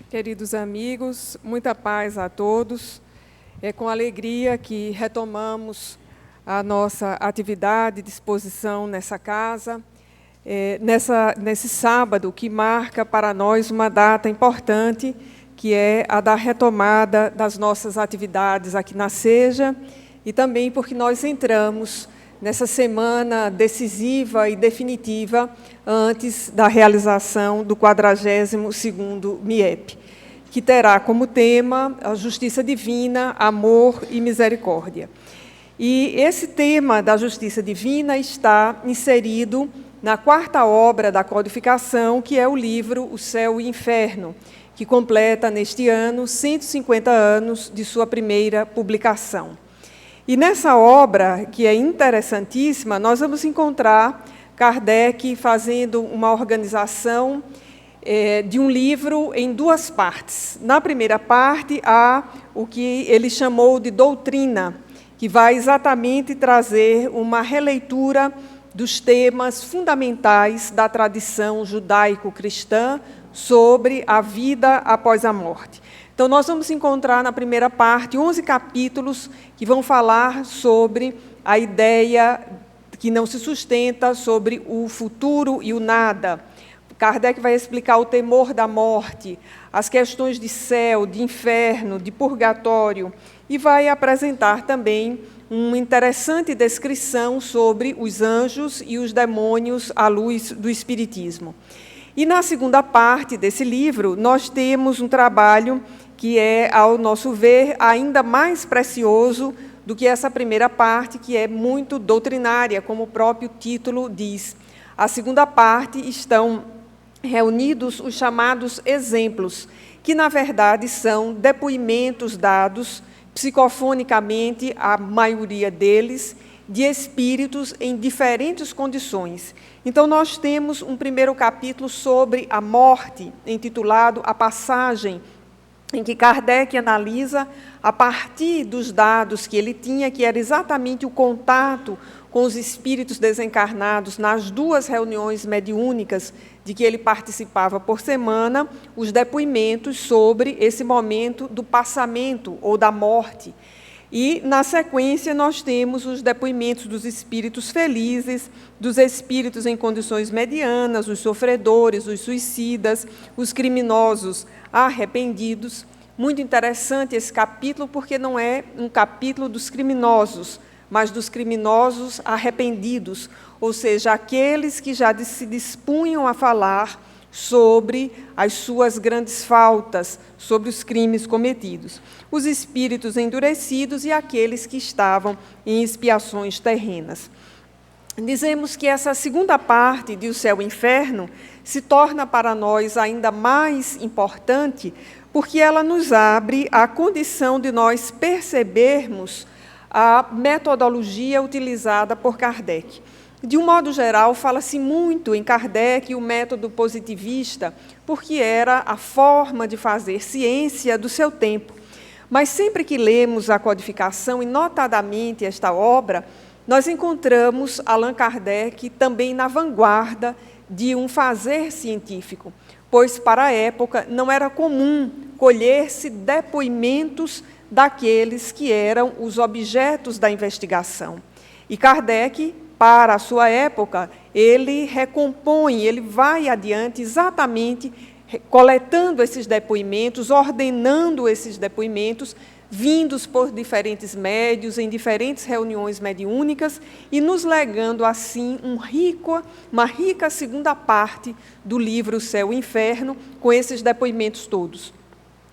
Queridos amigos, muita paz a todos. É com alegria que retomamos a nossa atividade de exposição nessa casa, nesse sábado que marca para nós uma data importante, que é a da retomada das nossas atividades aqui na SEJA, e também porque nós entramos nessa semana decisiva e definitiva antes da realização do 42º MIEP, que terá como tema a justiça divina, amor e misericórdia. E esse tema da justiça divina está inserido na 4ª obra da codificação, que é o livro O Céu e o Inferno, que completa neste ano 150 anos de sua primeira publicação. E nessa obra, que é interessantíssima, nós vamos encontrar Kardec fazendo uma organização de um livro em 2 partes. Na primeira parte, há o que ele chamou de doutrina, que vai exatamente trazer uma releitura dos temas fundamentais da tradição judaico-cristã sobre a vida após a morte. Então, nós vamos encontrar na primeira parte 11 capítulos que vão falar sobre a ideia que não se sustenta, sobre o futuro e o nada. Kardec vai explicar o temor da morte, as questões de céu, de inferno, de purgatório, e vai apresentar também uma interessante descrição sobre os anjos e os demônios à luz do Espiritismo. E na segunda parte desse livro, nós temos um trabalho que é, ao nosso ver, ainda mais precioso do que essa primeira parte, que é muito doutrinária, como o próprio título diz. A segunda parte estão reunidos os chamados exemplos, que, na verdade, são depoimentos dados psicofonicamente, a maioria deles, de espíritos em diferentes condições. Então, nós temos um primeiro capítulo sobre a morte, intitulado A Passagem, em que Kardec analisa, a partir dos dados que ele tinha, que era exatamente o contato com os espíritos desencarnados nas 2 reuniões mediúnicas de que ele participava por semana, os depoimentos sobre esse momento do passamento ou da morte. E, na sequência, nós temos os depoimentos dos espíritos felizes, dos espíritos em condições medianas, os sofredores, os suicidas, os criminosos arrependidos. Muito interessante esse capítulo, porque não é um capítulo dos criminosos, mas dos criminosos arrependidos, ou seja, aqueles que já se dispunham a falar sobre as suas grandes faltas, sobre os crimes cometidos. Os espíritos endurecidos e aqueles que estavam em expiações terrenas. Dizemos que essa segunda parte de O Céu e o Inferno se torna para nós ainda mais importante, porque ela nos abre a condição de nós percebermos a metodologia utilizada por Kardec. De um modo geral, fala-se muito em Kardec o método positivista, porque era a forma de fazer ciência do seu tempo. Mas sempre que lemos a codificação, e notadamente esta obra, nós encontramos Allan Kardec também na vanguarda de um fazer científico, pois, para a época, não era comum colher-se depoimentos daqueles que eram os objetos da investigação. E Kardec, para a sua época, ele recompõe, ele vai adiante exatamente coletando esses depoimentos, ordenando esses depoimentos, vindos por diferentes médios, em diferentes reuniões mediúnicas, e nos legando, assim, uma rica segunda parte do livro O Céu e o Inferno, com esses depoimentos todos.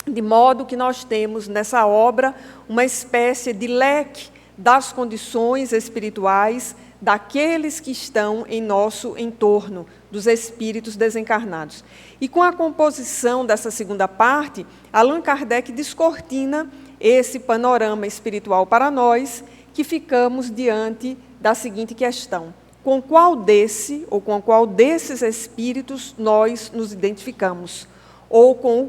De modo que nós temos, nessa obra, uma espécie de leque das condições espirituais daqueles que estão em nosso entorno, dos espíritos desencarnados. E com a composição dessa segunda parte, Allan Kardec descortina esse panorama espiritual para nós, que ficamos diante da seguinte questão: com qual qual desses espíritos nós nos identificamos? Ou com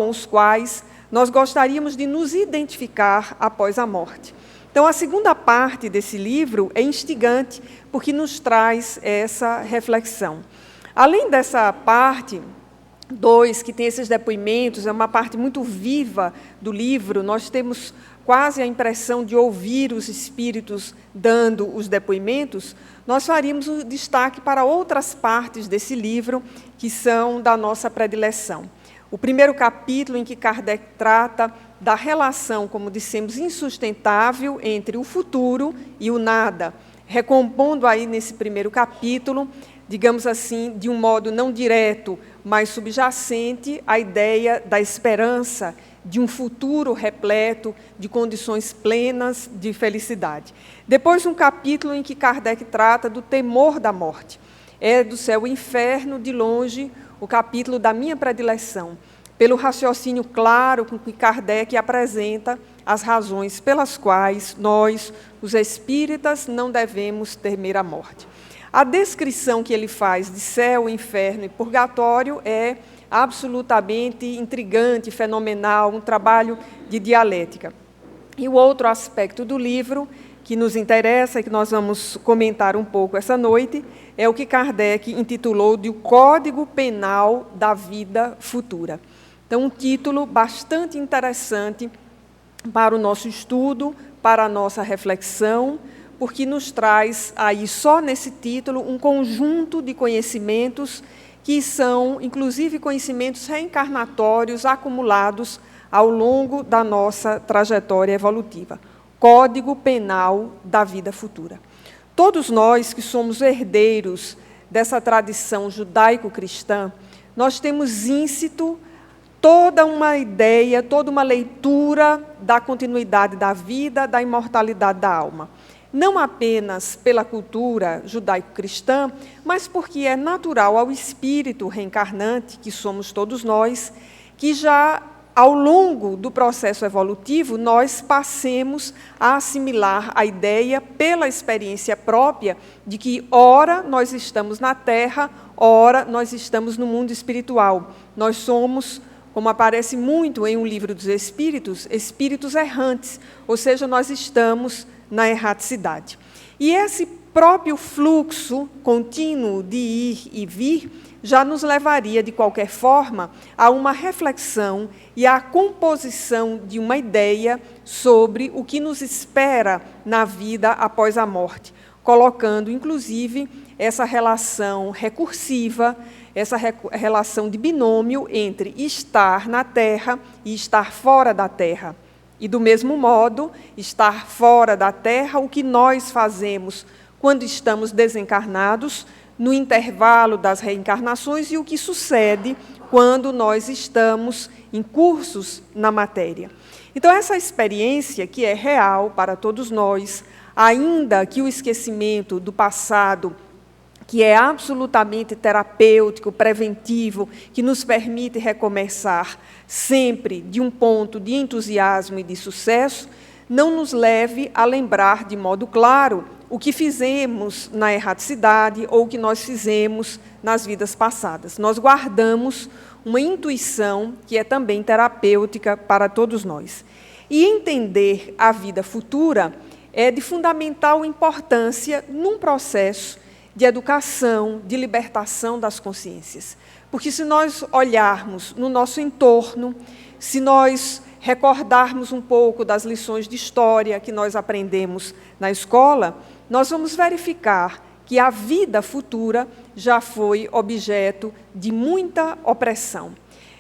os quais nós gostaríamos de nos identificar após a morte? Então, a segunda parte desse livro é instigante, porque nos traz essa reflexão. Além dessa parte 2, que tem esses depoimentos, é uma parte muito viva do livro, nós temos quase a impressão de ouvir os espíritos dando os depoimentos, nós faríamos um destaque para outras partes desse livro que são da nossa predileção. O primeiro capítulo, em que Kardec trata da relação, como dissemos, insustentável entre o futuro e o nada, recompondo aí nesse primeiro capítulo, digamos assim, de um modo não direto, mas subjacente, a ideia da esperança de um futuro repleto de condições plenas de felicidade. Depois, um capítulo em que Kardec trata do temor da morte. É do céu e inferno, de longe, o capítulo da minha predileção, pelo raciocínio claro com que Kardec apresenta as razões pelas quais nós, os espíritas, não devemos temer a morte. A descrição que ele faz de céu, inferno e purgatório é absolutamente intrigante, fenomenal, um trabalho de dialética. E o outro aspecto do livro que nos interessa e que nós vamos comentar um pouco essa noite é o que Kardec intitulou de o Código Penal da Vida Futura. Então, um título bastante interessante para o nosso estudo, para a nossa reflexão, porque nos traz aí, só nesse título, um conjunto de conhecimentos que são, inclusive, conhecimentos reencarnatórios acumulados ao longo da nossa trajetória evolutiva. Código Penal da Vida Futura. Todos nós que somos herdeiros dessa tradição judaico-cristã, nós temos íncito toda uma ideia, toda uma leitura da continuidade da vida, da imortalidade da alma. Não apenas pela cultura judaico-cristã, mas porque é natural ao espírito reencarnante, que somos todos nós, que já ao longo do processo evolutivo nós passemos a assimilar a ideia, pela experiência própria, de que ora nós estamos na Terra, ora nós estamos no mundo espiritual. Nós somos, como aparece muito em um livro dos Espíritos, espíritos errantes, ou seja, nós estamos na erraticidade. E esse próprio fluxo contínuo de ir e vir já nos levaria, de qualquer forma, a uma reflexão e à composição de uma ideia sobre o que nos espera na vida após a morte, colocando, inclusive, essa relação recursiva, essa relação de binômio entre estar na Terra e estar fora da Terra. E, do mesmo modo, estar fora da Terra, o que nós fazemos quando estamos desencarnados, no intervalo das reencarnações, e o que sucede quando nós estamos em cursos na matéria. Então, essa experiência, que é real para todos nós, ainda que o esquecimento do passado, que é absolutamente terapêutico, preventivo, que nos permite recomeçar sempre de um ponto de entusiasmo e de sucesso, não nos leve a lembrar de modo claro o que fizemos na erraticidade ou o que nós fizemos nas vidas passadas. Nós guardamos uma intuição que é também terapêutica para todos nós. E entender a vida futura é de fundamental importância num processo de educação, de libertação das consciências. Porque se nós olharmos no nosso entorno, se nós recordarmos um pouco das lições de história que nós aprendemos na escola, nós vamos verificar que a vida futura já foi objeto de muita opressão.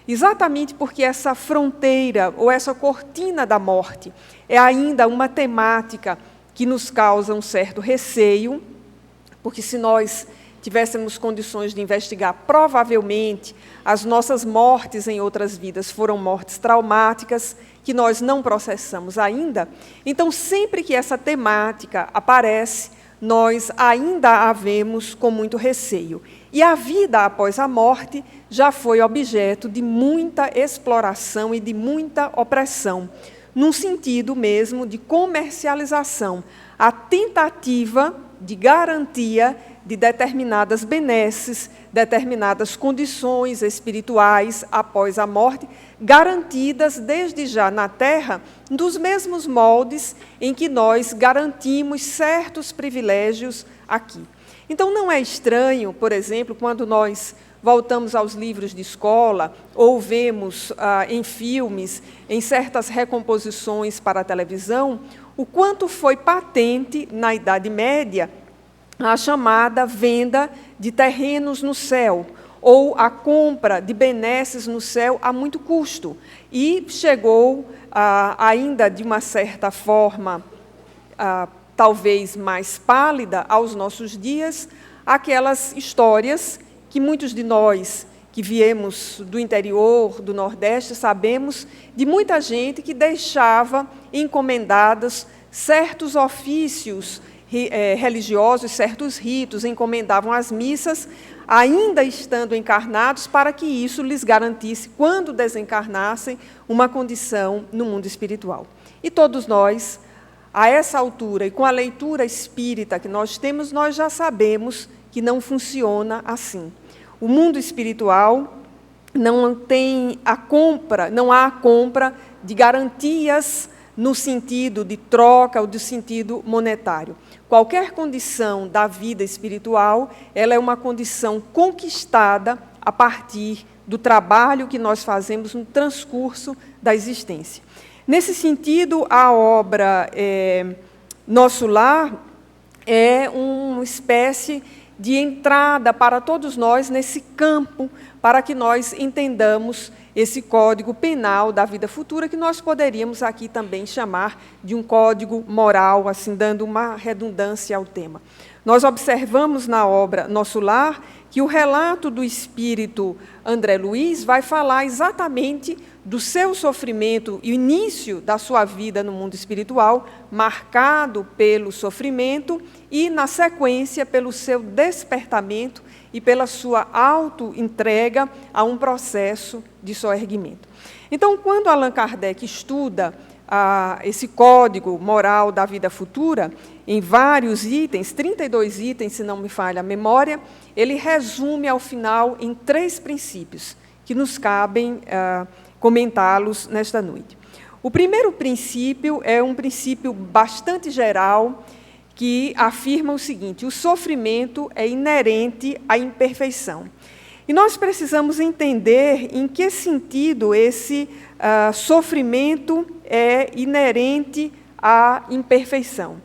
Exatamente porque essa fronteira ou essa cortina da morte é ainda uma temática que nos causa um certo receio, porque se nós tivéssemos condições de investigar, provavelmente as nossas mortes em outras vidas foram mortes traumáticas, que nós não processamos ainda. Então, sempre que essa temática aparece, nós ainda a vemos com muito receio. E a vida após a morte já foi objeto de muita exploração e de muita opressão, num sentido mesmo de comercialização, a tentativa de garantia de determinadas benesses, determinadas condições espirituais após a morte, garantidas desde já na Terra, dos mesmos moldes em que nós garantimos certos privilégios aqui. Então, não é estranho, por exemplo, quando nós voltamos aos livros de escola, ou vemos em filmes, em certas recomposições para a televisão, o quanto foi patente na Idade Média a chamada venda de terrenos no céu, ou a compra de benesses no céu a muito custo. E chegou, ainda de uma certa forma, talvez mais pálida aos nossos dias, aquelas histórias que muitos de nós que viemos do interior, do Nordeste, sabemos de muita gente que deixava encomendados certos ofícios religiosos, certos ritos, encomendavam as missas, ainda estando encarnados, para que isso lhes garantisse, quando desencarnassem, uma condição no mundo espiritual. E todos nós, a essa altura, e com a leitura espírita que nós temos, nós já sabemos que não funciona assim. O mundo espiritual não há a compra de garantias no sentido de troca ou do sentido monetário. Qualquer condição da vida espiritual, ela é uma condição conquistada a partir do trabalho que nós fazemos no transcurso da existência. Nesse sentido, a obra Nosso Lar é uma espécie de entrada para todos nós nesse campo, para que nós entendamos esse código penal da vida futura, que nós poderíamos aqui também chamar de um código moral, assim, dando uma redundância ao tema. Nós observamos na obra Nosso Lar que o relato do espírito André Luiz vai falar exatamente do seu sofrimento e o início da sua vida no mundo espiritual, marcado pelo sofrimento e, na sequência, pelo seu despertamento e pela sua auto-entrega a um processo de soerguimento. Então, quando Allan Kardec estuda esse código moral da vida futura, em vários itens, 32 itens, se não me falha a memória, ele resume ao final em 3 princípios, que nos cabem comentá-los nesta noite. O primeiro princípio é um princípio bastante geral, que afirma o seguinte: o sofrimento é inerente à imperfeição. E nós precisamos entender em que sentido esse sofrimento é inerente à imperfeição.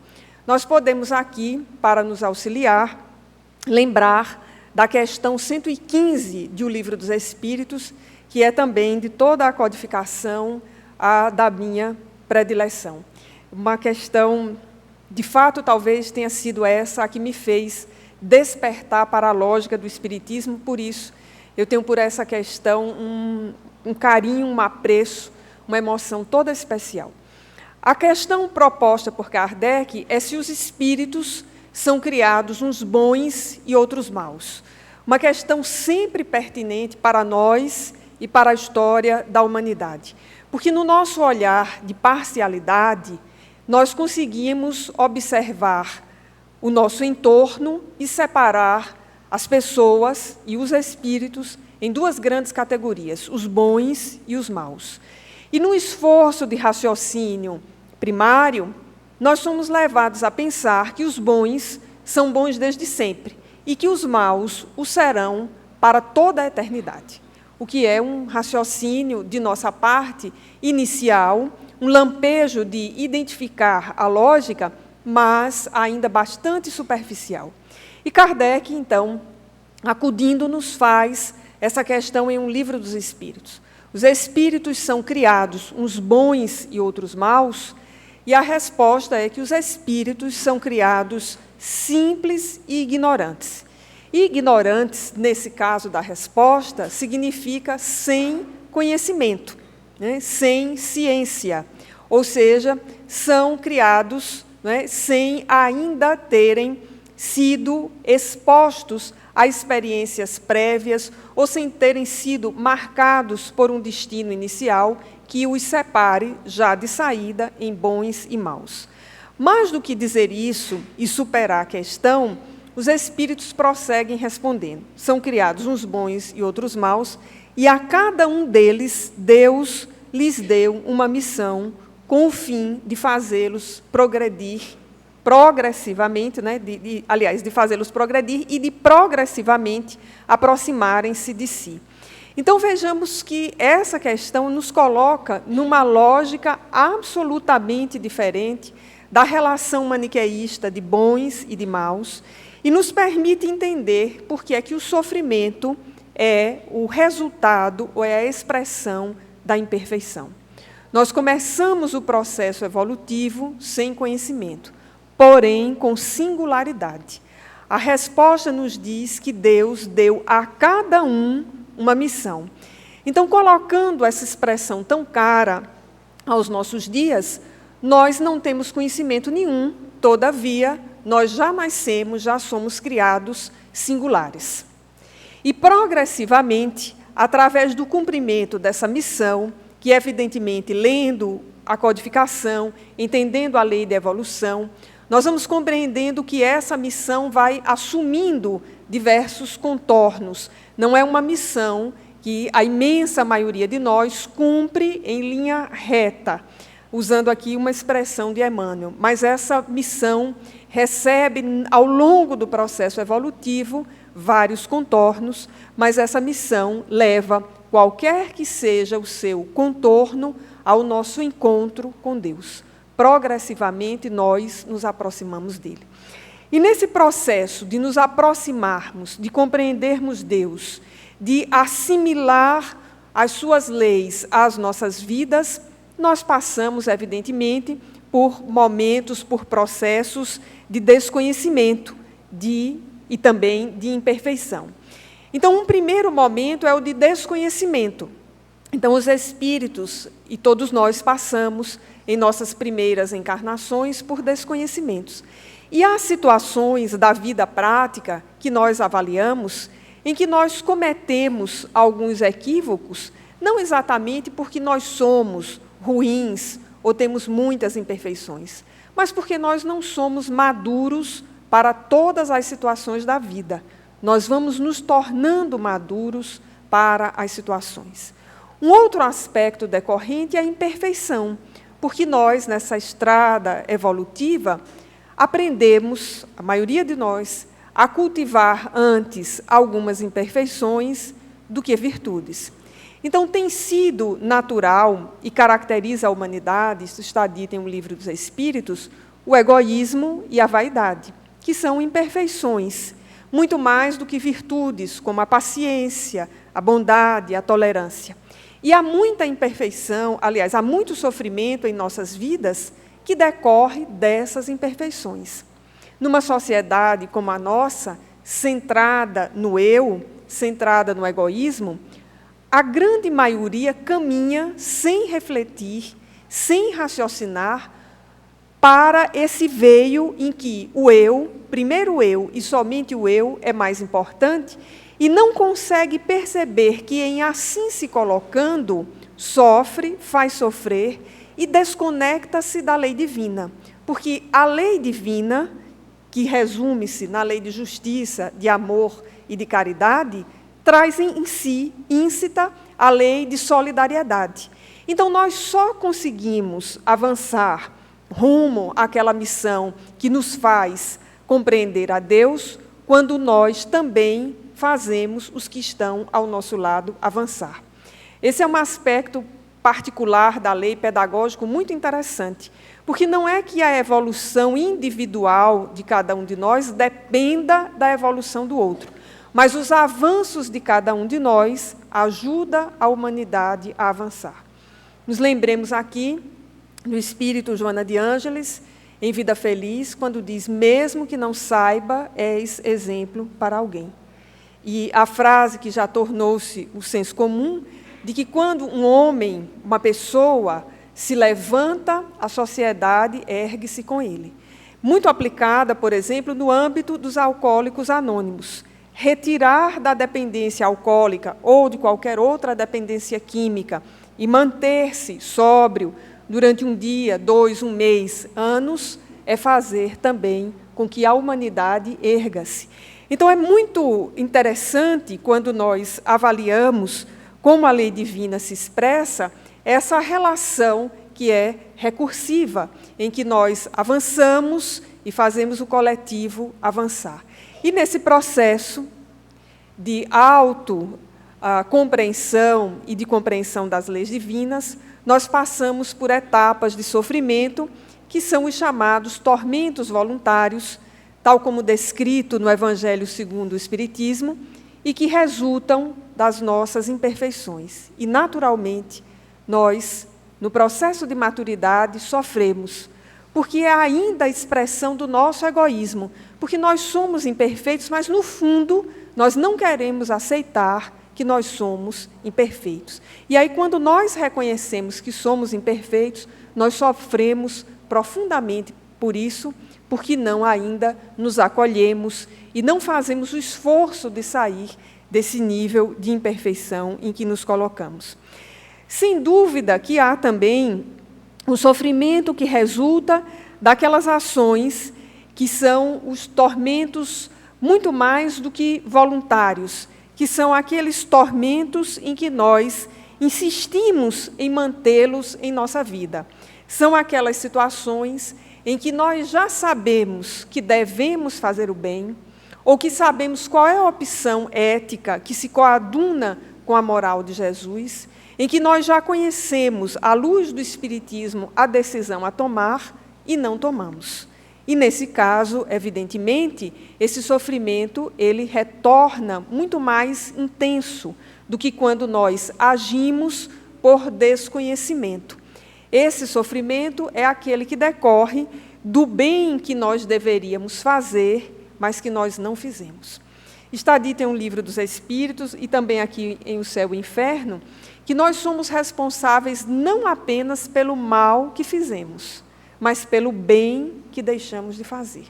Nós podemos aqui, para nos auxiliar, lembrar da questão 115 de O Livro dos Espíritos, que é também de toda a codificação da minha predileção. Uma questão, de fato, talvez tenha sido essa a que me fez despertar para a lógica do Espiritismo, por isso eu tenho por essa questão um carinho, um apreço, uma emoção toda especial. A questão proposta por Kardec é se os espíritos são criados uns bons e outros maus. Uma questão sempre pertinente para nós e para a história da humanidade. Porque no nosso olhar de parcialidade, nós conseguimos observar o nosso entorno e separar as pessoas e os espíritos em 2 grandes categorias, os bons e os maus. E no esforço de raciocínio primário, nós somos levados a pensar que os bons são bons desde sempre e que os maus o serão para toda a eternidade. O que é um raciocínio de nossa parte inicial, um lampejo de identificar a lógica, mas ainda bastante superficial. E Kardec, então, acudindo, nos faz essa questão em Um Livro dos Espíritos. Os espíritos são criados, uns bons e outros maus, e a resposta é que os espíritos são criados simples e ignorantes. E ignorantes, nesse caso da resposta, significa sem conhecimento, né? Sem ciência. Ou seja, são criados, né, sem ainda terem sido expostos a experiências prévias ou sem terem sido marcados por um destino inicial que os separe já de saída em bons e maus. Mais do que dizer isso e superar a questão, os espíritos prosseguem respondendo. São criados uns bons e outros maus, e a cada um deles, Deus lhes deu uma missão com o fim de fazê-los progredir progressivamente, né, aliás, de fazê-los progredir e de progressivamente aproximarem-se de si. Então, vejamos que essa questão nos coloca numa lógica absolutamente diferente da relação maniqueísta de bons e de maus, e nos permite entender por que é que o sofrimento é o resultado ou é a expressão da imperfeição. Nós começamos o processo evolutivo sem conhecimento, porém com singularidade. A resposta nos diz que Deus deu a cada um uma missão. Então, colocando essa expressão tão cara aos nossos dias, nós não temos conhecimento nenhum, todavia, nós já nascemos, já somos criados singulares. E, progressivamente, através do cumprimento dessa missão, que, evidentemente, lendo a codificação, entendendo a lei da evolução, nós vamos compreendendo que essa missão vai assumindo diversos contornos. Não é uma missão que a imensa maioria de nós cumpre em linha reta, usando aqui uma expressão de Emmanuel, mas essa missão recebe, ao longo do processo evolutivo, vários contornos, mas essa missão leva, qualquer que seja o seu contorno, ao nosso encontro com Deus. Progressivamente, nós nos aproximamos dele. E nesse processo de nos aproximarmos, de compreendermos Deus, de assimilar as suas leis às nossas vidas, nós passamos, evidentemente, por momentos, por processos de desconhecimento e também de imperfeição. Então, um primeiro momento é o de desconhecimento. Então, os espíritos, e todos nós passamos, em nossas primeiras encarnações, por desconhecimentos. E há situações da vida prática que nós avaliamos em que nós cometemos alguns equívocos, não exatamente porque nós somos ruins ou temos muitas imperfeições, mas porque nós não somos maduros para todas as situações da vida. Nós vamos nos tornando maduros para as situações. Um outro aspecto decorrente é a imperfeição, porque nós, nessa estrada evolutiva, aprendemos, a maioria de nós, a cultivar antes algumas imperfeições do que virtudes. Então, tem sido natural e caracteriza a humanidade, isso está dito em um livro dos Espíritos, o egoísmo e a vaidade, que são imperfeições, muito mais do que virtudes, como a paciência, a bondade, a tolerância. E há muita imperfeição, aliás, há muito sofrimento em nossas vidas que decorre dessas imperfeições. Numa sociedade como a nossa, centrada no eu, centrada no egoísmo, a grande maioria caminha sem refletir, sem raciocinar, para esse veio em que o eu, primeiro eu e somente o eu é mais importante, e não consegue perceber que, em assim se colocando, sofre, faz sofrer e desconecta-se da lei divina. Porque a lei divina, que resume-se na lei de justiça, de amor e de caridade, traz em si, íncita, a lei de solidariedade. Então, nós só conseguimos avançar rumo àquela missão que nos faz compreender a Deus, quando nós também fazemos os que estão ao nosso lado avançar. Esse é um aspecto particular da lei pedagógico muito interessante, porque não é que a evolução individual de cada um de nós dependa da evolução do outro, mas os avanços de cada um de nós ajudam a humanidade a avançar. Nos lembremos aqui do Espírito Joana de Ângeles, em Vida Feliz, quando diz, mesmo que não saiba, és exemplo para alguém. E a frase que já tornou-se o senso comum, de que quando um homem, uma pessoa, se levanta, a sociedade ergue-se com ele. Muito aplicada, por exemplo, no âmbito dos alcoólicos anônimos. Retirar da dependência alcoólica ou de qualquer outra dependência química e manter-se sóbrio durante um dia, 2, um mês, anos, é fazer também com que a humanidade erga-se. Então, é muito interessante, quando nós avaliamos como a lei divina se expressa, essa relação que é recursiva, em que nós avançamos e fazemos o coletivo avançar. E nesse processo de compreensão e de compreensão das leis divinas, nós passamos por etapas de sofrimento, que são os chamados tormentos voluntários, tal como descrito no Evangelho segundo o Espiritismo, e que resultam das nossas imperfeições. E, naturalmente, nós, no processo de maturidade, sofremos, porque é ainda a expressão do nosso egoísmo, porque nós somos imperfeitos, mas, no fundo, nós não queremos aceitar que nós somos imperfeitos. E aí, quando nós reconhecemos que somos imperfeitos, nós sofremos profundamente por isso, porque não ainda nos acolhemos e não fazemos o esforço de sair desse nível de imperfeição em que nos colocamos. Sem dúvida que há também o sofrimento que resulta daquelas ações que são os tormentos muito mais do que voluntários, que são aqueles tormentos em que nós insistimos em mantê-los em nossa vida. São aquelas situações em que nós já sabemos que devemos fazer o bem, ou que sabemos qual é a opção ética que se coaduna com a moral de Jesus, em que nós já conhecemos, à luz do Espiritismo, a decisão a tomar e não tomamos. E, nesse caso, evidentemente, esse sofrimento ele retorna muito mais intenso do que quando nós agimos por desconhecimento. Esse sofrimento é aquele que decorre do bem que nós deveríamos fazer, mas que nós não fizemos. Está dito em um livro dos Espíritos, e também aqui em O Céu e o Inferno, que nós somos responsáveis não apenas pelo mal que fizemos, mas pelo bem que deixamos de fazer.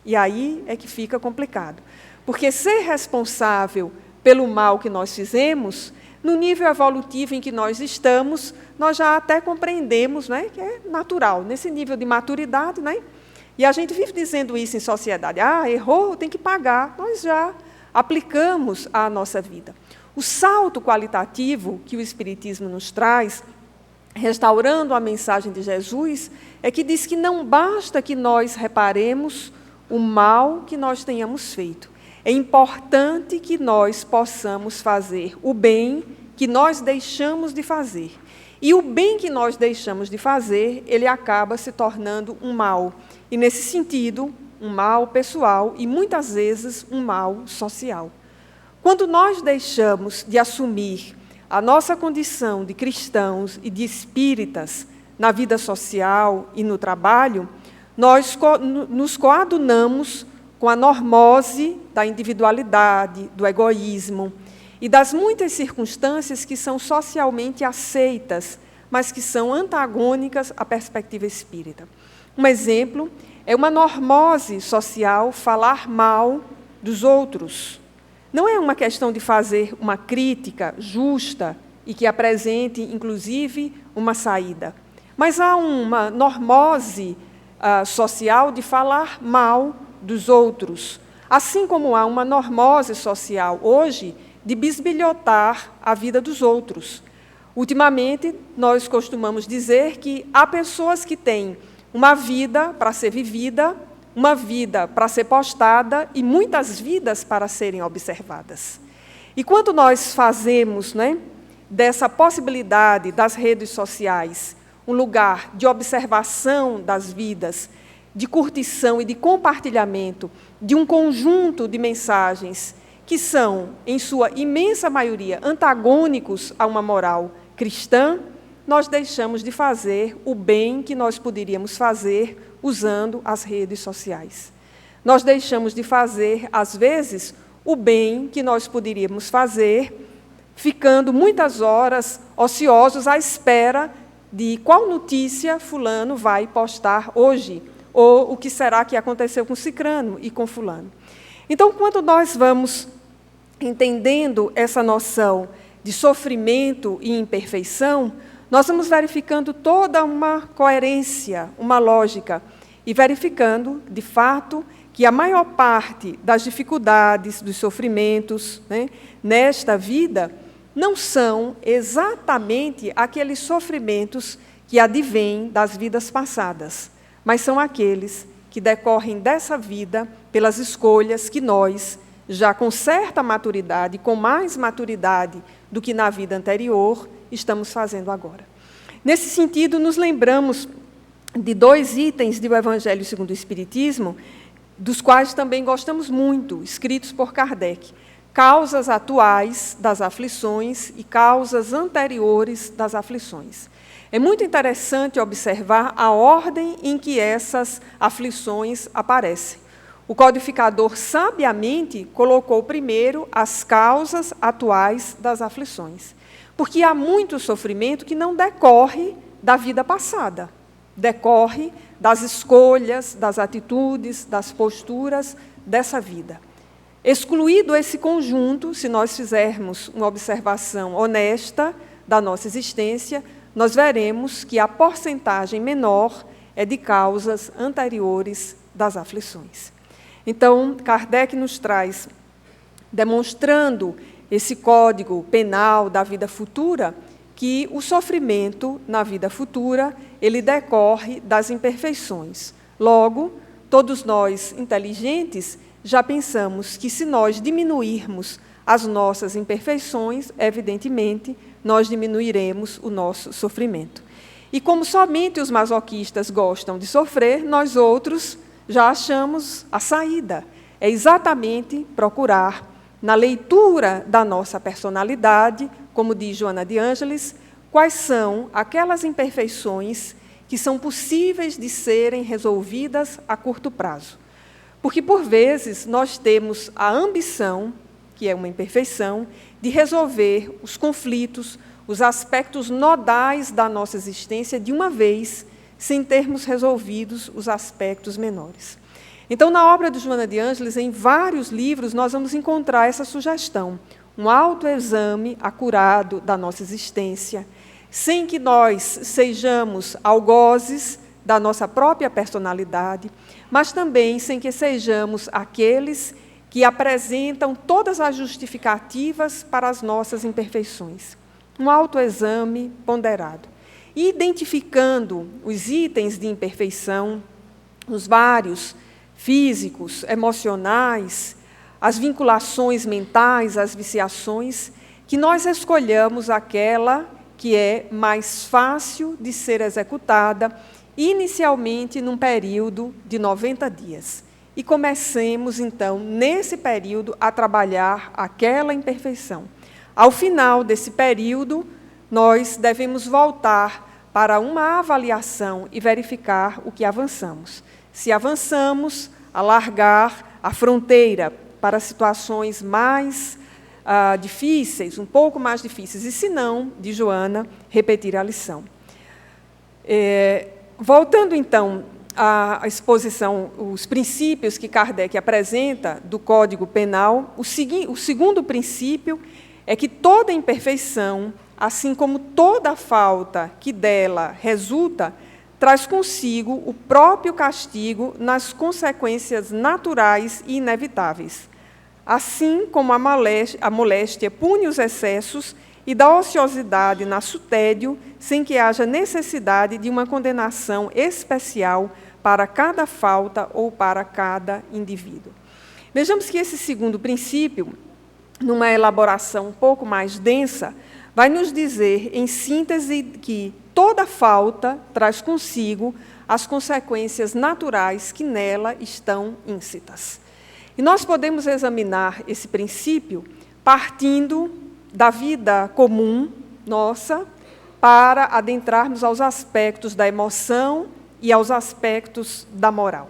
E aí é que fica complicado, porque ser responsável pelo mal que nós fizemos, no nível evolutivo em que nós estamos, nós já até compreendemos, né, que é natural, nesse nível de maturidade, né? E a gente vive dizendo isso em sociedade, errou, tem que pagar. Nós já aplicamos à nossa vida. O salto qualitativo que o Espiritismo nos traz, restaurando a mensagem de Jesus, é que diz que não basta que nós reparemos o mal que nós tenhamos feito. É importante que nós possamos fazer o bem que nós deixamos de fazer. E o bem que nós deixamos de fazer, ele acaba se tornando um mal. E, nesse sentido, um mal pessoal e, muitas vezes, um mal social. Quando nós deixamos de assumir a nossa condição de cristãos e de espíritas na vida social e no trabalho, nós nos coadunamos com a normose da individualidade, do egoísmo e das muitas circunstâncias que são socialmente aceitas, mas que são antagônicas à perspectiva espírita. Um exemplo é uma normose social falar mal dos outros. Não é uma questão de fazer uma crítica justa e que apresente, inclusive, uma saída, mas há uma normose social de falar mal dos outros, assim como há uma normose social hoje de bisbilhotar a vida dos outros. Ultimamente, nós costumamos dizer que há pessoas que têm uma vida para ser vivida, uma vida para ser postada e muitas vidas para serem observadas. E quando nós fazemos, dessa possibilidade das redes sociais um lugar de observação das vidas, de curtição e de compartilhamento de um conjunto de mensagens que são, em sua imensa maioria, antagônicos a uma moral cristã, nós deixamos de fazer o bem que nós poderíamos fazer usando as redes sociais. Nós deixamos de fazer, às vezes, o bem que nós poderíamos fazer, ficando muitas horas ociosos à espera de qual notícia fulano vai postar hoje, ou o que será que aconteceu com cicrano e com fulano. Então, quando nós vamos entendendo essa noção de sofrimento e imperfeição, nós vamos verificando toda uma coerência, uma lógica, e verificando, de fato, que a maior parte das dificuldades, dos sofrimentos, nesta vida, não são exatamente aqueles sofrimentos que advêm das vidas passadas, mas são aqueles que decorrem dessa vida pelas escolhas que nós, já com certa maturidade, com mais maturidade do que na vida anterior, estamos fazendo agora. Nesse sentido, nos lembramos de 2 itens do Evangelho segundo o Espiritismo, dos quais também gostamos muito, escritos por Kardec: causas atuais das aflições e causas anteriores das aflições. É muito interessante observar a ordem em que essas aflições aparecem. O codificador sabiamente colocou primeiro as causas atuais das aflições, porque há muito sofrimento que não decorre da vida passada, decorre das escolhas, das atitudes, das posturas dessa vida. Excluído esse conjunto, se nós fizermos uma observação honesta da nossa existência, nós veremos que a porcentagem menor é de causas anteriores das aflições. Então, Kardec nos traz, demonstrando esse código penal da vida futura, que o sofrimento na vida futura, ele decorre das imperfeições. Logo, todos nós inteligentes já pensamos que se nós diminuirmos as nossas imperfeições, evidentemente, nós diminuiremos o nosso sofrimento. E como somente os masoquistas gostam de sofrer, nós outros já achamos a saída. É exatamente procurar, na leitura da nossa personalidade, como diz Joana de Ângeles, quais são aquelas imperfeições que são possíveis de serem resolvidas a curto prazo. Porque, por vezes, nós temos a ambição, que é uma imperfeição, de resolver os conflitos, os aspectos nodais da nossa existência de uma vez, sem termos resolvidos os aspectos menores. Então, na obra de Joana de Ângeles, em vários livros, nós vamos encontrar essa sugestão, um autoexame acurado da nossa existência, sem que nós sejamos algozes da nossa própria personalidade, mas também sem que sejamos aqueles que apresentam todas as justificativas para as nossas imperfeições. Um autoexame ponderado. E identificando os itens de imperfeição, os vários físicos, emocionais, as vinculações mentais, as viciações, que nós escolhamos aquela que é mais fácil de ser executada, inicialmente num período de 90 dias. E comecemos, então, nesse período, a trabalhar aquela imperfeição. Ao final desse período, nós devemos voltar para uma avaliação e verificar o que avançamos. Se avançamos, alargar a fronteira para situações mais difíceis, um pouco mais difíceis, e se não, de Joana, repetir a lição. Voltando, então, à exposição, os princípios que Kardec apresenta do Código Penal, o segundo princípio é que toda imperfeição, assim como toda falta que dela resulta, traz consigo o próprio castigo nas consequências naturais e inevitáveis. Assim como a moléstia pune os excessos e dá ociosidade nasce o tédio, sem que haja necessidade de uma condenação especial para cada falta ou para cada indivíduo. Vejamos que esse segundo princípio, numa elaboração um pouco mais densa, vai nos dizer, em síntese, que toda falta traz consigo as consequências naturais que nela estão íncitas. E nós podemos examinar esse princípio partindo da vida comum nossa para adentrarmos aos aspectos da emoção e aos aspectos da moral.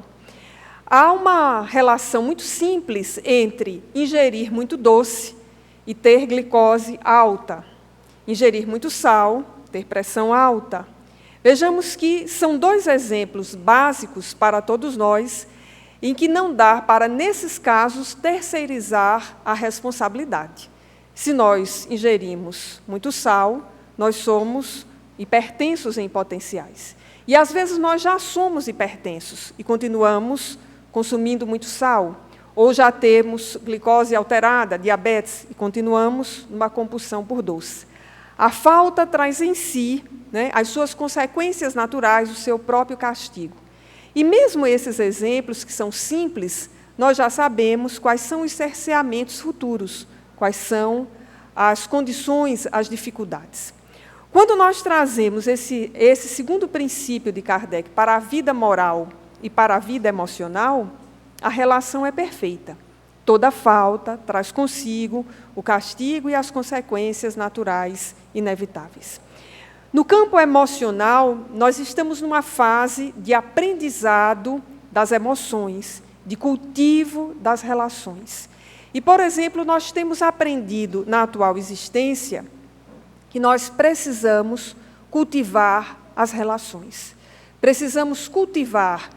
Há uma relação muito simples entre ingerir muito doce e ter glicose alta, ingerir muito sal, ter pressão alta. Vejamos que são 2 exemplos básicos para todos nós, em que não dá para, nesses casos, terceirizar a responsabilidade. Se nós ingerimos muito sal, nós somos hipertensos em potenciais. E, às vezes, nós já somos hipertensos e continuamos consumindo muito sal, ou já temos glicose alterada, diabetes, e continuamos numa compulsão por doce. A falta traz em si, as suas consequências naturais, o seu próprio castigo. E mesmo esses exemplos, que são simples, nós já sabemos quais são os cerceamentos futuros, quais são as condições, as dificuldades. Quando nós trazemos esse segundo princípio de Kardec para a vida moral e para a vida emocional, a relação é perfeita. Toda falta traz consigo o castigo e as consequências naturais inevitáveis. No campo emocional, nós estamos numa fase de aprendizado das emoções, de cultivo das relações. E, por exemplo, nós temos aprendido na atual existência que nós precisamos cultivar as relações. Precisamos cultivar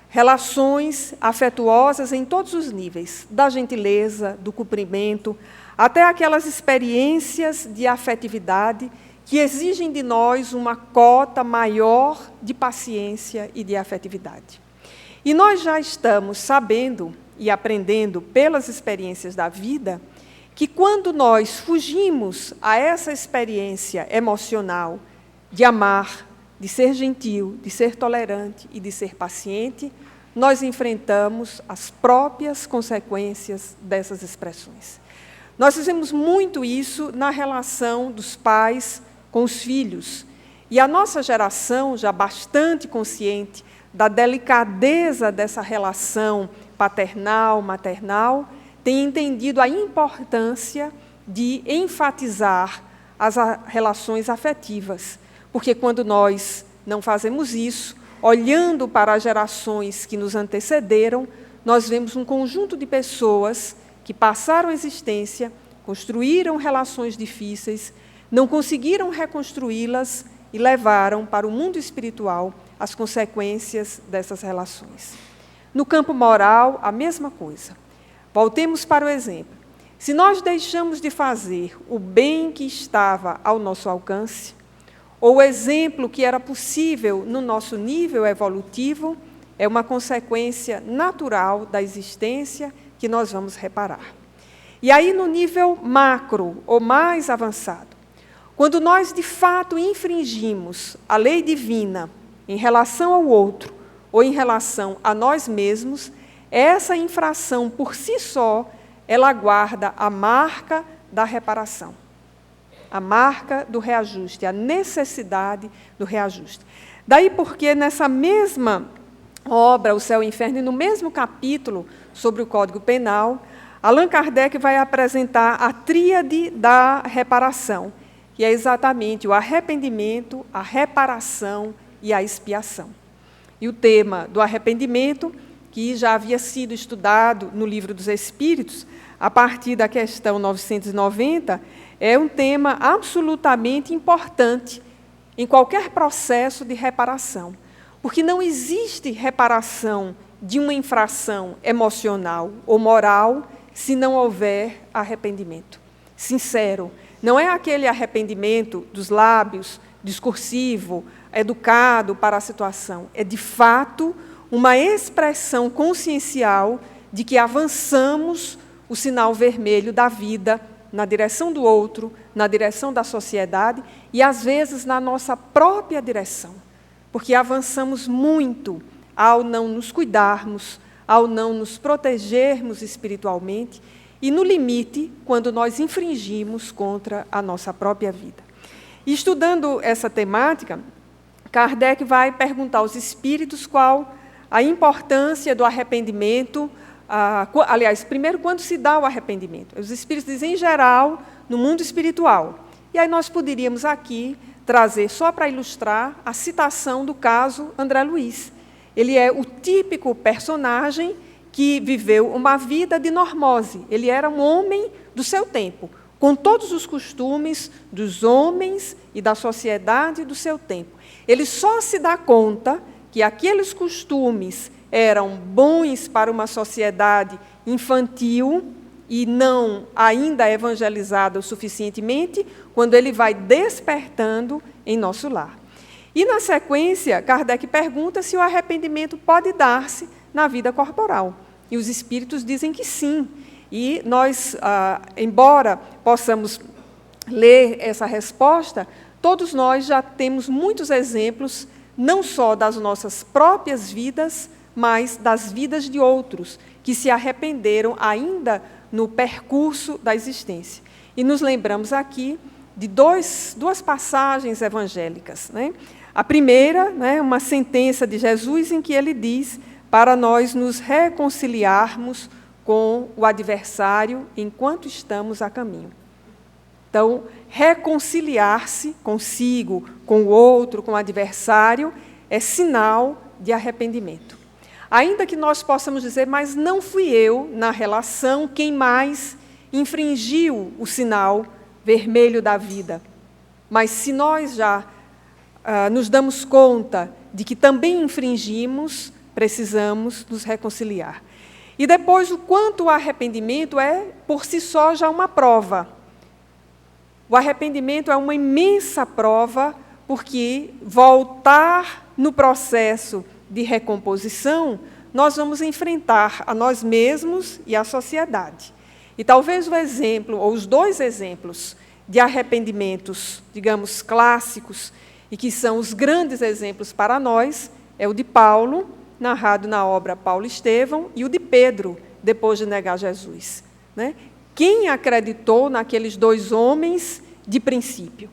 relações afetuosas em todos os níveis, da gentileza, do cumprimento, até aquelas experiências de afetividade que exigem de nós uma cota maior de paciência e de afetividade. E nós já estamos sabendo e aprendendo pelas experiências da vida que quando nós fugimos a essa experiência emocional de amar, de ser gentil, de ser tolerante e de ser paciente, nós enfrentamos as próprias consequências dessas expressões. Nós fizemos muito isso na relação dos pais com os filhos. E a nossa geração, já bastante consciente da delicadeza dessa relação paternal, maternal, tem entendido a importância de enfatizar as relações afetivas. Porque quando nós não fazemos isso, olhando para as gerações que nos antecederam, nós vemos um conjunto de pessoas que passaram a existência, construíram relações difíceis, não conseguiram reconstruí-las e levaram para o mundo espiritual as consequências dessas relações. No campo moral, a mesma coisa. Voltemos para o exemplo. Se nós deixamos de fazer o bem que estava ao nosso alcance, ou o exemplo que era possível no nosso nível evolutivo, é uma consequência natural da existência que nós vamos reparar. E aí, no nível macro, ou mais avançado, quando nós, de fato, infringimos a lei divina em relação ao outro ou em relação a nós mesmos, essa infração, por si só, ela guarda a marca da reparação, a marca do reajuste, a necessidade do reajuste. Daí porque, nessa mesma obra, O Céu e o Inferno, e no mesmo capítulo sobre o Código Penal, Allan Kardec vai apresentar a tríade da reparação, que é exatamente o arrependimento, a reparação e a expiação. E o tema do arrependimento, que já havia sido estudado no Livro dos Espíritos, a partir da questão 990, é um tema absolutamente importante em qualquer processo de reparação, porque não existe reparação de uma infração emocional ou moral se não houver arrependimento sincero. Não é aquele arrependimento dos lábios, discursivo, educado para a situação. É, de fato, uma expressão consciencial de que avançamos o sinal vermelho da vida na direção do outro, na direção da sociedade e, às vezes, na nossa própria direção. Porque avançamos muito ao não nos cuidarmos, ao não nos protegermos espiritualmente e, no limite, quando nós infringimos contra a nossa própria vida. E, estudando essa temática, Kardec vai perguntar aos espíritos qual a importância do arrependimento. Aliás, primeiro, quando se dá o arrependimento? Os espíritos dizem, em geral, no mundo espiritual. E aí nós poderíamos aqui trazer, só para ilustrar, a citação do caso André Luiz. Ele é o típico personagem que viveu uma vida de normose. Ele era um homem do seu tempo, com todos os costumes dos homens e da sociedade do seu tempo. Ele só se dá conta que aqueles costumes eram bons para uma sociedade infantil e não ainda evangelizada o suficientemente, quando ele vai despertando em nosso lar. E, na sequência, Kardec pergunta se o arrependimento pode dar-se na vida corporal. E os espíritos dizem que sim. E nós, embora possamos ler essa resposta, todos nós já temos muitos exemplos não só das nossas próprias vidas, mas das vidas de outros que se arrependeram ainda no percurso da existência. E nos lembramos aqui de duas passagens evangélicas, né? A primeira, né, uma sentença de Jesus em que ele diz para nós nos reconciliarmos com o adversário enquanto estamos a caminho. Então, reconciliar-se consigo, com o outro, com o adversário, é sinal de arrependimento. Ainda que nós possamos dizer, mas não fui eu, na relação, quem mais infringiu o sinal vermelho da vida. Mas se nós já nos damos conta de que também infringimos, precisamos nos reconciliar. E depois, o quanto o arrependimento é, por si só, já uma prova. O arrependimento é uma imensa prova, porque voltar no processo de recomposição, nós vamos enfrentar a nós mesmos e a sociedade. E talvez o exemplo, ou os dois exemplos de arrependimentos, digamos, clássicos, e que são os grandes exemplos para nós, é o de Paulo, narrado na obra Paulo e Estevão, e o de Pedro, depois de negar Jesus, né? Quem acreditou naqueles dois homens de princípio?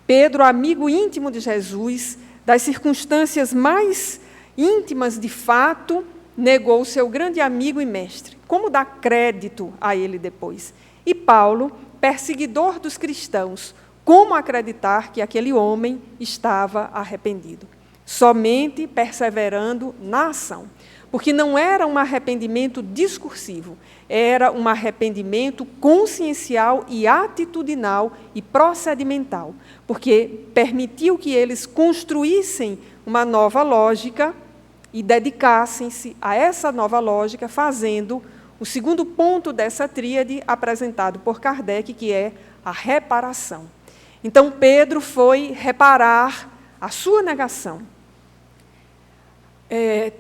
Pedro, amigo íntimo de Jesus, das circunstâncias mais íntimas de fato, negou o seu grande amigo e mestre. Como dar crédito a ele depois? E Paulo, perseguidor dos cristãos, como acreditar que aquele homem estava arrependido? Somente perseverando na ação. Porque não era um arrependimento discursivo, era um arrependimento consciencial e atitudinal e procedimental, porque permitiu que eles construíssem uma nova lógica e dedicassem-se a essa nova lógica, fazendo o segundo ponto dessa tríade apresentado por Kardec, que é a reparação. Então, Pedro foi reparar a sua negação,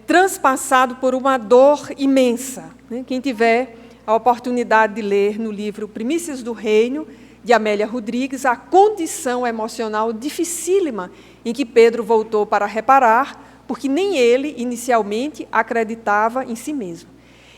transpassado por uma dor imensa. Quem tiver a oportunidade de ler no livro Primícias do Reino, de Amélia Rodrigues, a condição emocional dificílima em que Pedro voltou para reparar, porque nem ele, inicialmente, acreditava em si mesmo.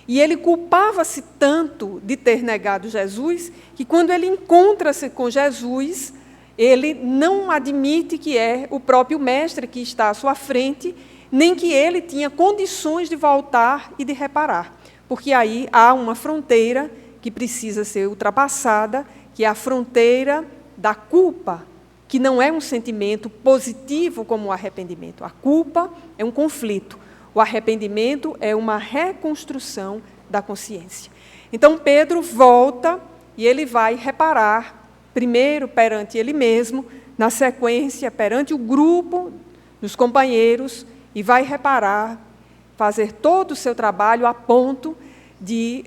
E ele culpava-se tanto de ter negado Jesus, que quando ele encontra-se com Jesus, ele não admite que é o próprio mestre que está à sua frente, nem que ele tinha condições de voltar e de reparar. Porque aí há uma fronteira que precisa ser ultrapassada, que é a fronteira da culpa, que não é um sentimento positivo como o arrependimento. A culpa é um conflito. O arrependimento é uma reconstrução da consciência. Então, Pedro volta e ele vai reparar, primeiro perante ele mesmo, na sequência, perante o grupo dos companheiros, e vai reparar, fazer todo o seu trabalho a ponto de,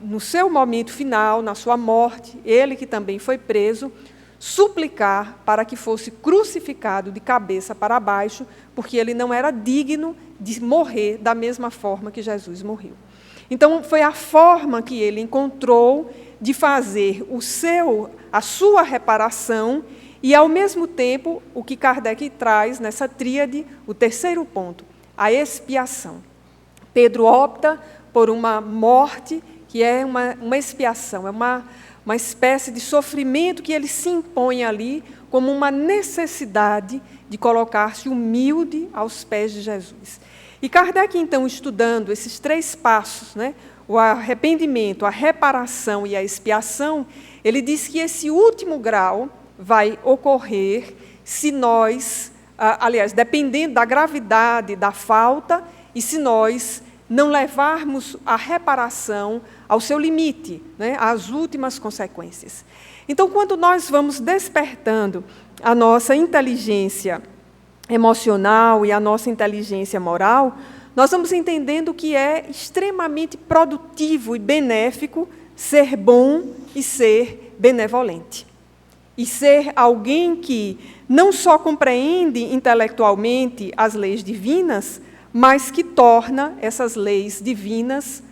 no seu momento final, na sua morte, ele que também foi preso, suplicar para que fosse crucificado de cabeça para baixo, porque ele não era digno de morrer da mesma forma que Jesus morreu. Então, foi a forma que ele encontrou de fazer a sua reparação e, ao mesmo tempo, o que Kardec traz nessa tríade, o terceiro ponto, a expiação. Pedro opta por uma morte que é uma expiação, é uma espécie de sofrimento que ele se impõe ali como uma necessidade de colocar-se humilde aos pés de Jesus. E Kardec, então, estudando esses três passos, né, o arrependimento, a reparação e a expiação, ele diz que esse último grau vai ocorrer se nós, aliás, dependendo da gravidade da falta, e se nós não levarmos a reparação ao seu limite, né, às últimas consequências. Então, quando nós vamos despertando a nossa inteligência emocional e a nossa inteligência moral, nós vamos entendendo que é extremamente produtivo e benéfico ser bom e ser benevolente. E ser alguém que não só compreende intelectualmente as leis divinas, mas que torna essas leis divinas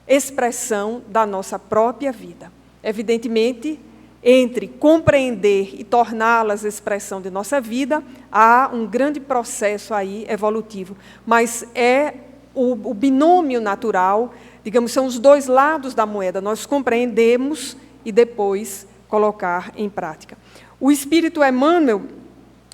expressão da nossa própria vida. Evidentemente, entre compreender e torná-las expressão de nossa vida, há um grande processo aí evolutivo. Mas é o binômio natural, digamos, são os dois lados da moeda. Nós compreendemos e depois colocar em prática. O Espírito Emmanuel,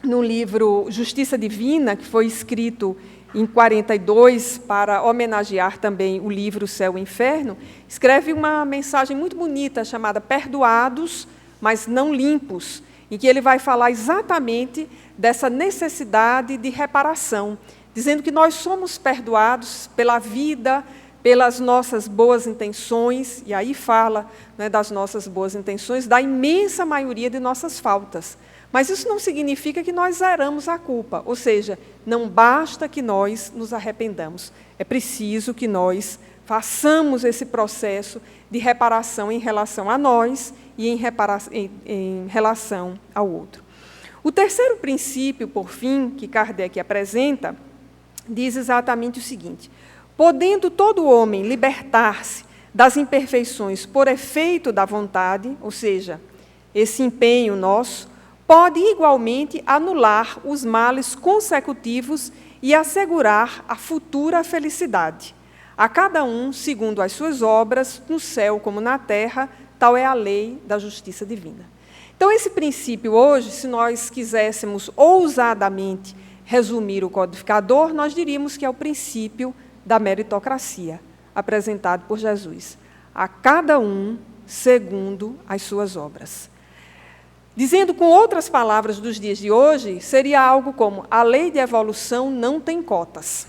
no livro Justiça Divina, que foi escrito em 42, para homenagear também o livro Céu e Inferno, escreve uma mensagem muito bonita chamada Perdoados, mas não limpos, em que ele vai falar exatamente dessa necessidade de reparação, dizendo que nós somos perdoados pela vida, pelas nossas boas intenções, e aí fala, né, das nossas boas intenções, da imensa maioria de nossas faltas. Mas isso não significa que nós zeramos a culpa, ou seja, não basta que nós nos arrependamos, é preciso que nós façamos esse processo de reparação em relação a nós e em relação ao outro. O terceiro princípio, por fim, que Kardec apresenta, diz exatamente o seguinte: podendo todo homem libertar-se das imperfeições por efeito da vontade, ou seja, esse empenho nosso, pode igualmente anular os males consecutivos e assegurar a futura felicidade. A cada um, segundo as suas obras, no céu como na terra, tal é a lei da justiça divina. Então, esse princípio hoje, se nós quiséssemos ousadamente resumir o codificador, nós diríamos que é o princípio da meritocracia, apresentado por Jesus. A cada um, segundo as suas obras. Dizendo com outras palavras dos dias de hoje, seria algo como: a lei de evolução não tem cotas.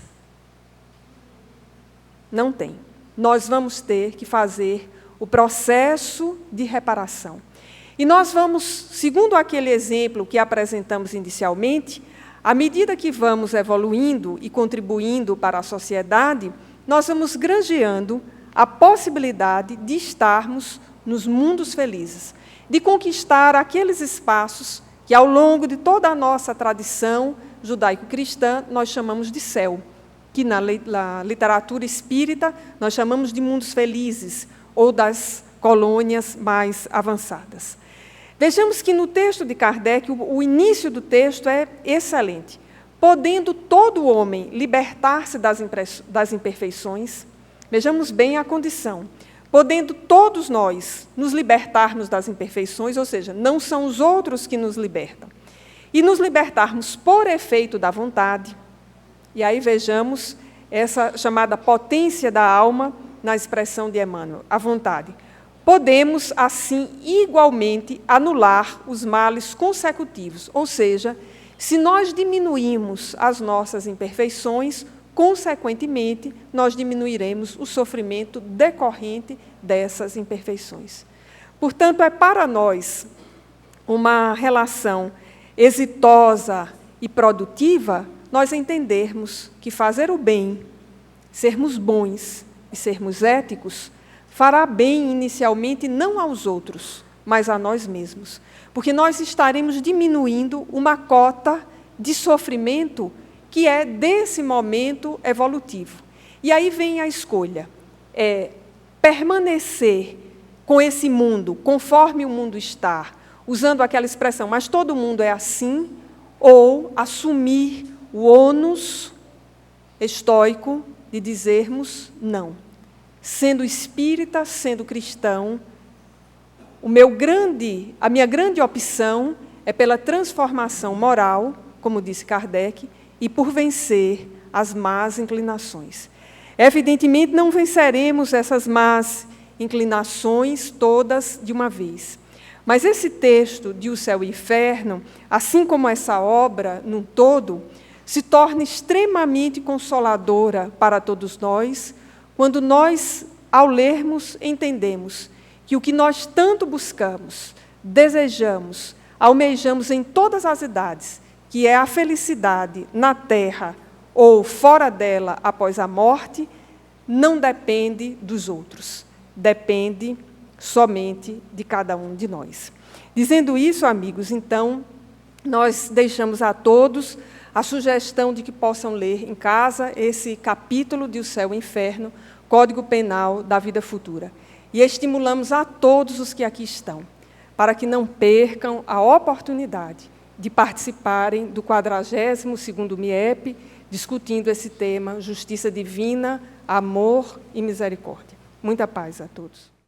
Não tem. Nós vamos ter que fazer o processo de reparação. E nós vamos, segundo aquele exemplo que apresentamos inicialmente, à medida que vamos evoluindo e contribuindo para a sociedade, nós vamos granjeando a possibilidade de estarmos nos mundos felizes, de conquistar aqueles espaços que, ao longo de toda a nossa tradição judaico-cristã, nós chamamos de céu, que na literatura espírita nós chamamos de mundos felizes, ou das colônias mais avançadas. Vejamos que no texto de Kardec, o início do texto é excelente. Podendo todo homem libertar-se das imperfeições, vejamos bem a condição. Podendo todos nós nos libertarmos das imperfeições, ou seja, não são os outros que nos libertam, e nos libertarmos por efeito da vontade, e aí vejamos essa chamada potência da alma na expressão de Emmanuel, a vontade. Podemos, assim, igualmente anular os males consecutivos, ou seja, se nós diminuirmos as nossas imperfeições, consequentemente, nós diminuiremos o sofrimento decorrente dessas imperfeições. Portanto, é para nós uma relação exitosa e produtiva nós entendermos que fazer o bem, sermos bons e sermos éticos, fará bem inicialmente não aos outros, mas a nós mesmos, porque nós estaremos diminuindo uma cota de sofrimento que é desse momento evolutivo. E aí vem a escolha, permanecer com esse mundo, conforme o mundo está, usando aquela expressão, mas todo mundo é assim, ou assumir o ônus estoico de dizermos não. Sendo espírita, sendo cristão, a minha grande opção é pela transformação moral, como disse Kardec, e por vencer as más inclinações. Evidentemente, não venceremos essas más inclinações todas de uma vez. Mas esse texto de O Céu e o Inferno, assim como essa obra num todo, se torna extremamente consoladora para todos nós, quando nós, ao lermos, entendemos que o que nós tanto buscamos, desejamos, almejamos em todas as idades, que é a felicidade na terra ou fora dela após a morte, não depende dos outros, depende somente de cada um de nós. Dizendo isso, amigos, então, nós deixamos a todos a sugestão de que possam ler em casa esse capítulo de O Céu e o Inferno, Código Penal da Vida Futura. E estimulamos a todos os que aqui estão, para que não percam a oportunidade de participarem do 42º MIEP, discutindo esse tema, Justiça Divina, Amor e Misericórdia. Muita paz a todos.